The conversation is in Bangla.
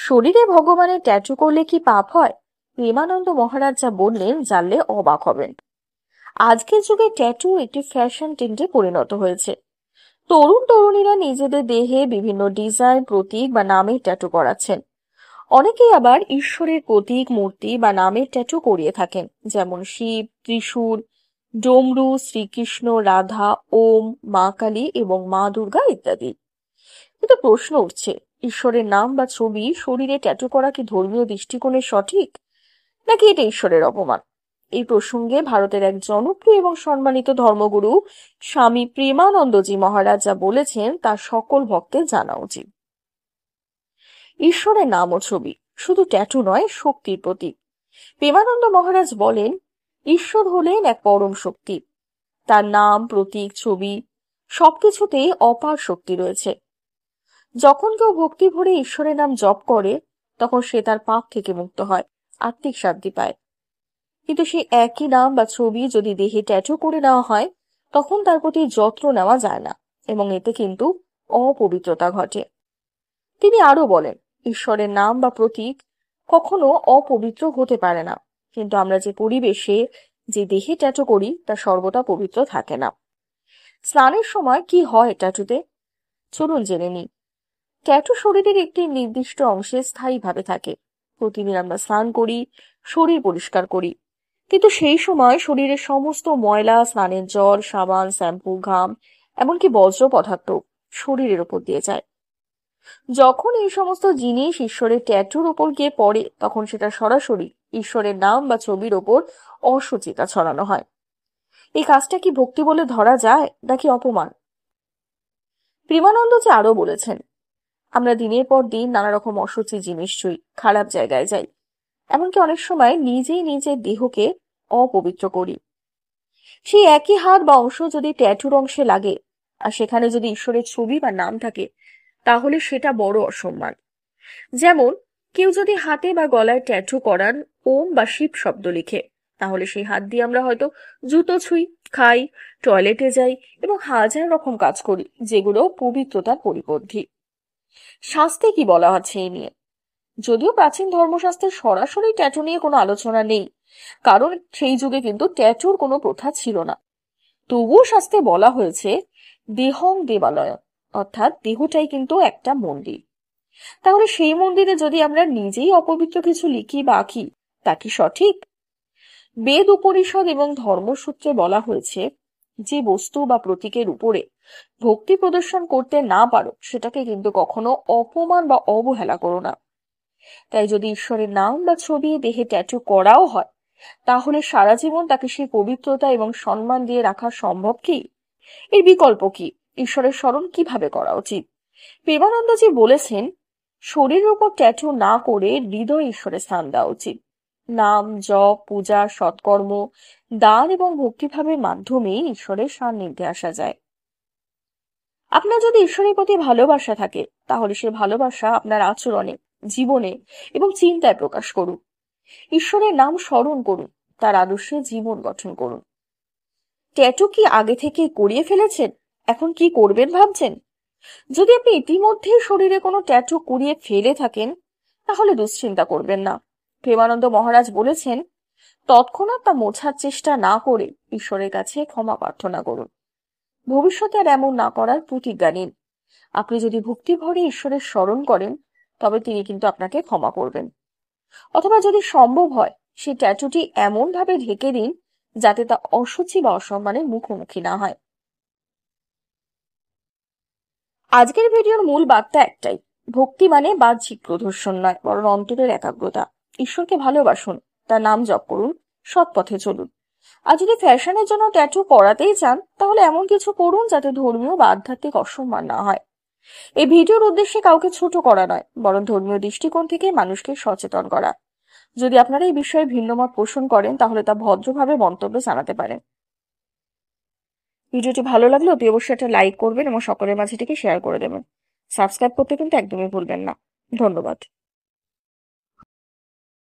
শরীরে ভগবানের ট্যাটু করলে কি পাপ হয়? প্রেমানন্দ মহারাজ যা বললেন জানলে অবাক হবেন। আজকের যুগে ট্যাটু একটি ফ্যাশন ট্রেন্ডে পরিণত হয়েছে। তরুণ তরুণীরা নিজেদের দেহে বিভিন্ন ডিজাইন, প্রতীক বা নামের ট্যাটু করাচ্ছেন। অনেকেই আবার ঈশ্বরের প্রতীক, মূর্তি বা নামের ট্যাটু করিয়ে থাকেন, যেমন শিব, ত্রিশূল, ডমরু, শ্রীকৃষ্ণ, রাধা, ওম, মা কালী এবং মা দুর্গা ইত্যাদি। কিন্তু প্রশ্ন উঠছে, ঈশ্বরের নাম বা ছবি শরীরে ট্যাটু করা কি ধর্মীয় দৃষ্টিকোণে সঠিক, নাকি এটা ঈশ্বরের অপমান? এই প্রসঙ্গে ভারতের এক জনপ্রিয় এবং সম্মানিত ধর্মগুরু স্বামী প্রেমানন্দজি মহারাজ যা বলেছেন তা সকল ভক্তের জানা উচিত। ঈশ্বরের নাম ও ছবি শুধু ট্যাটু নয়, শক্তির প্রতীক। প্রেমানন্দ মহারাজ বলেন, ঈশ্বর হলেন এক পরম শক্তি। তার নাম, প্রতীক, ছবি সবকিছুতেই অপার শক্তি রয়েছে। যখন কেউ ভক্তি ভরে ঈশ্বরের নাম জপ করে, তখন সে তার পাপ থেকে মুক্ত হয়, আত্মিক শান্তি পায়। কিন্তু সেই একই নাম বা ছবি যদি দেহে ট্যাটু করে নেওয়া হয়, তখন তার প্রতি যত্ন নেওয়া যায় না এবং এতে কিন্তু অপবিত্রতা ঘটে। তিনি আরো বলেন, ঈশ্বরের নাম বা প্রতীক কখনো অপবিত্র হতে পারে না, কিন্তু আমরা যে পরিবেশে, যে দেহে ট্যাটু করি তা সর্বদা পবিত্র থাকে না। স্নানের সময় কি হয় ট্যাটুতে, চলুন জেনে নিই। ট্যাটু শরীরের একটি নির্দিষ্ট অংশে স্থায়ীভাবে থাকে। প্রতিদিন আমরা স্নান করি, শরীর পরিষ্কার করি, কিন্তু সেই সময় শরীরের সমস্ত ময়লা, স্নানের জল, সাবান, শ্যাম্পু, ঘাম, এমনকি বজ্র পদার্থ শরীরের উপর দিয়ে যায়। যখন এই সমস্ত জিনিস ঈশ্বরের ট্যাটুর উপর গিয়ে পড়ে, তখন সেটা সরাসরি ঈশ্বরের নাম বা ছবির ওপর অশুচিতা ছড়ানো হয়। এই কাজটা কি ভক্তি বলে ধরা যায়, নাকি অপমান? প্রেমানন্দ যে আরো বলেছেন, আমরা দিনের পর দিন নানা রকম অশুচি জিনিস ছুঁই, খারাপ জায়গায় যাই, এমনকি অনেক সময় নিজেই নিজের দেহকে অপবিত্র করি। সেই একই হাত বা অংশ যদি ট্যাটুর অংশে লাগে আর সেখানে যদি ঈশ্বরের ছবি বা নাম থাকে, তাহলে সেটা বড় অসম্মান। যেমন কেউ যদি হাতে বা গলায় ট্যাটু করান ওম বা শিব শব্দ লিখে, তাহলে সেই হাত দিয়ে আমরা হয়তো জুতো ছুঁই, খাই, টয়লেটে যাই এবং হাজার রকম কাজ করি, যেগুলো পবিত্রতার পরিপন্থী। শাস্ত্রে কি বলা আছে এই নিয়ে? যদিও প্রাচীন ধর্মশাস্ত্রে সরাসরি ট্যাটু নিয়ে কোনো আলোচনা নেই, কারণ সেই যুগে কিন্তু ট্যাটুর কোনো প্রথা ছিল না, তবুও শাস্ত্রে বলা হয়েছে দেহং দেবালয়, অর্থাৎ দেহটাই কিন্তু একটা মন্দির। তাহলে সেই মন্দিরে যদি আমরা নিজেই অপবিত্র কিছু লিখি বা আঁকি, তা কি সঠিক? বেদ, উপনিষদ এবং ধর্মসূত্রে বলা হয়েছে, যে বস্তু বা প্রতীকের উপরে ভক্তি প্রদর্শন করতে না পারো, সেটাকে কিন্তু কখনো অপমান বা অবহেলা করো না। তাই যদি ঈশ্বরের নাম বা ছবি দেহে ট্যাটু করাও হয়, তাহলে সারা জীবন তাকে সেই পবিত্রতা এবং সম্মান দিয়ে রাখা সম্ভব কি? এর বিকল্প কি? ঈশ্বরের স্মরণ কিভাবে করা উচিত? প্রেমানন্দজি বলেছেন, শরীরের উপর ট্যাটু না করে হৃদয়ে ঈশ্বরের স্থান দেওয়া উচিত। নাম, জপ, পূজা, সৎকর্ম, দান এবং ভক্তিভাবের মাধ্যমে ঈশ্বরের সান্নিধ্যে আসা যায়। আপনার যদি ঈশ্বরের প্রতি ভালোবাসা থাকে, তাহলে সে ভালোবাসা আপনার আচরণে, জীবনে এবং চিন্তায় প্রকাশ করুন। ঈশ্বরের নাম স্মরণ করুন, তার আদর্শে জীবন গঠন করুন। ট্যাটু কি আগে থেকে করিয়ে ফেলেছেন, এখন কি করবেন ভাবছেন? যদি আপনি ইতিমধ্যেই শরীরে কোনো ট্যাটু করিয়ে ফেলে থাকেন, তাহলে দুশ্চিন্তা করবেন না। প্রেমানন্দ মহারাজ বলেছেন, তৎক্ষণাৎ তা মোছার চেষ্টা না করে ঈশ্বরের কাছে ক্ষমা প্রার্থনা করুন। ভবিষ্যতে আর এমন না করার প্রতিজ্ঞা নিন। আপনি যদি ভক্তি ভরে ঈশ্বরের স্মরণ করেন, তবে তিনি কিন্তু আপনাকে ক্ষমা করবেন। অথবা যদি সম্ভব হয়, সেই ট্যাটুটি এমন ভাবে ঢেকে দিন যাতে তা অসুচি বা অসম্মানের মুখোমুখি না হয়। আজকের ভিডিওর মূল বার্তা একটাই, ভক্তি মানে বাহ্যিক প্রদর্শন নয়, বরং অন্তরের একাগ্রতা। ঈশ্বরকে ভালোবাসুন, তার নাম জপ করুন, সৎ পথে চলুন। আর যদি ফ্যাশনের জন্য ট্যাটু করাতেই চান, তাহলে এমন কিছু করুন যাতে ধর্মীয় বা আধ্যাত্মিক অসম্মান না হয়। এই ভিডিওর উদ্দেশ্যে কাউকে ছোট করা নয়, বরং ধর্মীয় দৃষ্টিকোণ থেকে মানুষকে সচেতন করা। যদি আপনারা এই বিষয়ে ভিন্ন মত পোষণ করেন, তাহলে তা ভদ্রভাবে মন্তব্যে জানাতে পারেন। ভিডিওটি ভালো লাগলে অতি অবশ্যই একটা লাইক করবেন এবং সকলের মাঝে এটিকে শেয়ার করে দেবেন। সাবস্ক্রাইব করতে কিন্তু একদমই ভুলবেন না। ধন্যবাদ।